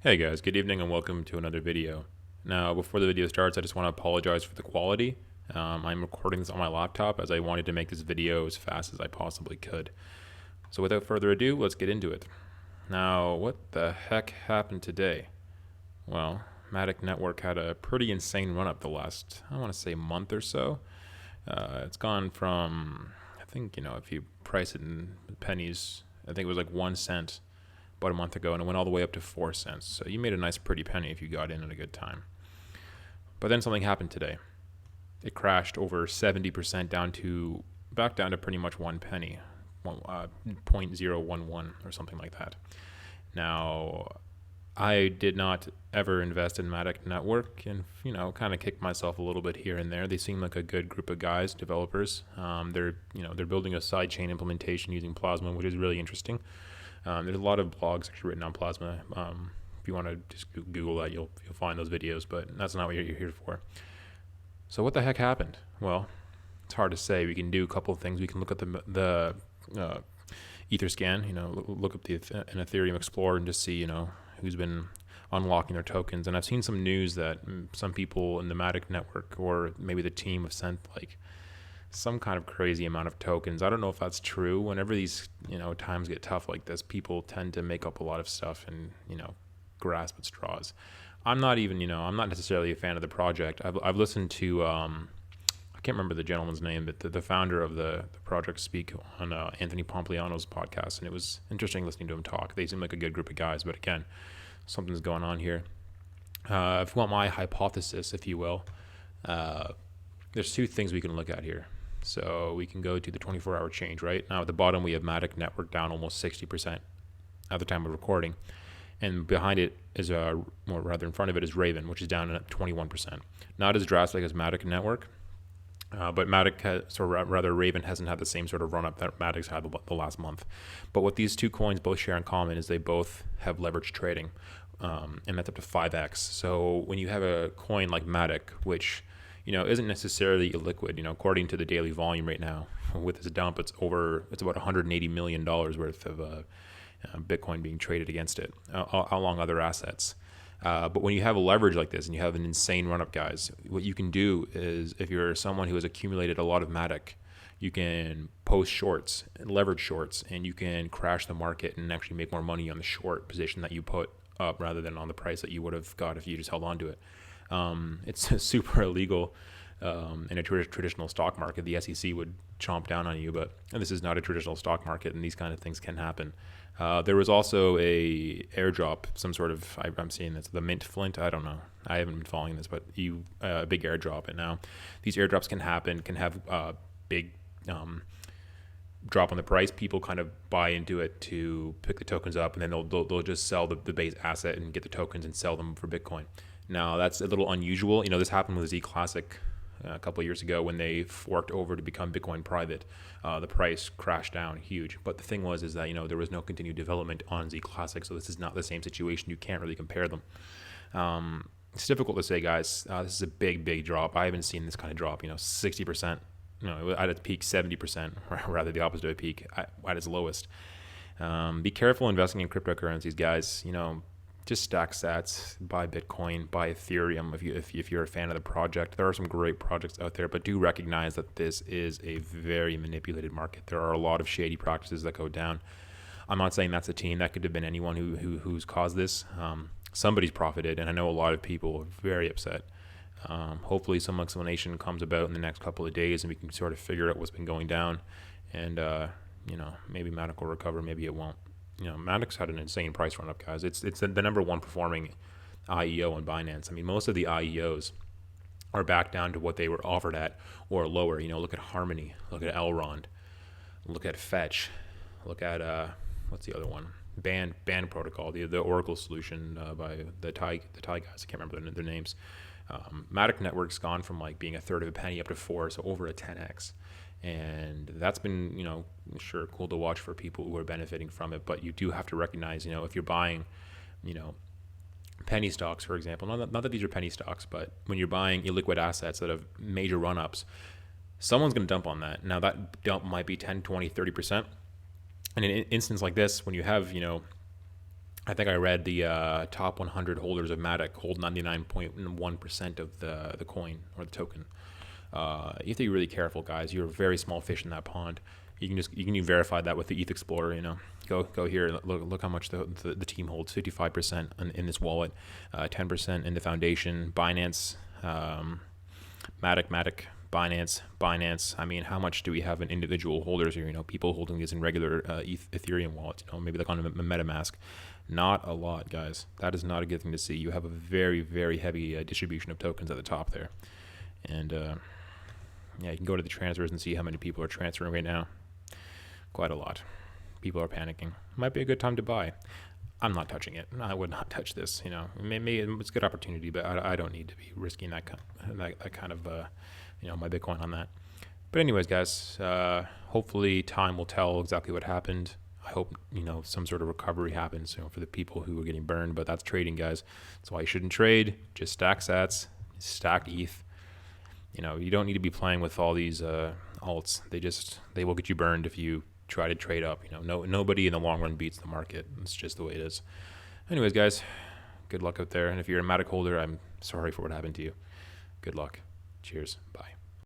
Hey guys, good evening and welcome to another video. Now, before the video starts, I just want to apologize for the quality. I'm recording this on my laptop as I wanted to make this video as fast as I possibly could. So without further ado, let's get into it. Now, what the heck happened today? Well, Matic Network had a pretty insane run up the last, I want to say, month or so. It's gone from, I think, if you price it in pennies, I think it was like 1 cent about a month ago, and it went all the way up to 4 cents. So you made a nice pretty penny if you got in at a good time. But then something happened today. It crashed over 70% back down to pretty much 1 penny, 0.011 or something like that. Now, I did not ever invest in Matic Network, and kind of kicked myself a little bit here and there. They seem like a good group of guys, developers. They're building a sidechain implementation using Plasma, which is really interesting. There's a lot of blogs actually written on Plasma. If you want to just Google that, you'll find those videos, but that's not what you're here for. So what the heck happened? Well, it's hard to say. We can do a couple of things. We can look at the Etherscan, look up an Ethereum Explorer and just see, who's been unlocking their tokens. And I've seen some news that some people in the Matic network or maybe the team have sent like some kind of crazy amount of tokens. I don't know if that's true. Whenever these, times get tough like this, people tend to make up a lot of stuff and, grasp at straws. I'm not necessarily a fan of the project. I've listened to, I can't remember the gentleman's name, but the founder of the project speak on Anthony Pompliano's podcast, and it was interesting listening to him talk. They seem like a good group of guys, but again, something's going on here. If you want my hypothesis, if you will, there's two things we can look at here. So we can go to the 24-hour change, right? Now at the bottom, we have Matic Network down almost 60% at the time of recording. And behind it is, in front of it is Raven, which is down at 21%. Not as drastic as Matic Network, but Raven hasn't had the same sort of run-up that Matic's had the last month. But what these two coins both share in common is they both have leveraged trading, and that's up to 5x. So when you have a coin like Matic, which isn't necessarily illiquid. According to the daily volume right now, with this dump, it's about $180 million worth of Bitcoin being traded against it, along other assets. But when you have a leverage like this and you have an insane run-up, guys, what you can do is, if you're someone who has accumulated a lot of Matic, you can post shorts and leverage shorts, and you can crash the market and actually make more money on the short position that you put up rather than on the price that you would have got if you just held on to it. It's super illegal in a traditional stock market. The SEC would chomp down on you, but this is not a traditional stock market, and these kind of things can happen. There was also a airdrop, some sort of, I'm seeing this, the Mint Flint, I don't know. I haven't been following this, but a big airdrop. And now these airdrops can have big drop on the price. People kind of buy into it to pick the tokens up, and then they'll just sell the base asset and get the tokens and sell them for Bitcoin. Now, that's a little unusual. This happened with Z Classic a couple of years ago when they forked over to become Bitcoin private. The price crashed down huge. But the thing is that, there was no continued development on Z Classic, so this is not the same situation. You can't really compare them. It's difficult to say, guys. This is a big, big drop. I haven't seen this kind of drop, 60%, at its peak, 70%, or rather the opposite of a peak, at its lowest. Be careful investing in cryptocurrencies, guys. Just stack sats, buy Bitcoin, buy Ethereum if you're a fan of the project. There are some great projects out there, but do recognize that this is a very manipulated market. There are a lot of shady practices that go down. I'm not saying that's a team. That could have been anyone who's caused this. Somebody's profited, and I know a lot of people are very upset. Hopefully some explanation comes about in the next couple of days, and we can sort of figure out what's been going down. And, maybe Matic will recover, maybe it won't. Matic's had an insane price run up, guys. It's the number one performing IEO on Binance. I mean, most of the IEOs are back down to what they were offered at or lower. Look at Harmony, look at Elrond, look at Fetch, look at what's the other one? Band Protocol, the Oracle solution by the Thai guys. I can't remember their names. Matic Network's gone from like being a third of a penny up to 4, so over a 10x. And that's been, sure, cool to watch for people who are benefiting from it. But you do have to recognize, if you're buying, penny stocks, for example, not that these are penny stocks, but when you're buying illiquid assets that have major run-ups, someone's going to dump on that. Now, that dump might be 10, 20, 30%. And in an instance like this, when you have, I think I read the top 100 holders of Matic hold 99.1% of the coin or the token. You have to be really careful, guys. You're a very small fish in that pond. You can verify that with the ETH Explorer. Go here. Look how much the team holds. 55% in this wallet, 10% in the foundation. Binance, Matic, Binance. I mean, how much do we have in individual holders here? People holding these in regular Ethereum wallets. Maybe like on a MetaMask. Not a lot, guys. That is not a good thing to see. You have a very, very heavy distribution of tokens at the top there, and yeah, you can go to the transfers and see how many people are transferring right now. Quite a lot. People are panicking. Might be a good time to buy. I'm not touching it. I would not touch this. Maybe it's a good opportunity, but I don't need to be risking that kind of my Bitcoin on that. But anyways, guys, hopefully time will tell exactly what happened. I hope some sort of recovery happens for the people who are getting burned. But that's trading, guys. That's why you shouldn't trade. Just stack sats, stack ETH. You don't need to be playing with all these alts. They will get you burned if you try to trade up. Nobody in the long run beats the market. It's just the way it is. Anyways, guys, good luck out there. And if you're a Matic holder, I'm sorry for what happened to you. Good luck. Cheers. Bye.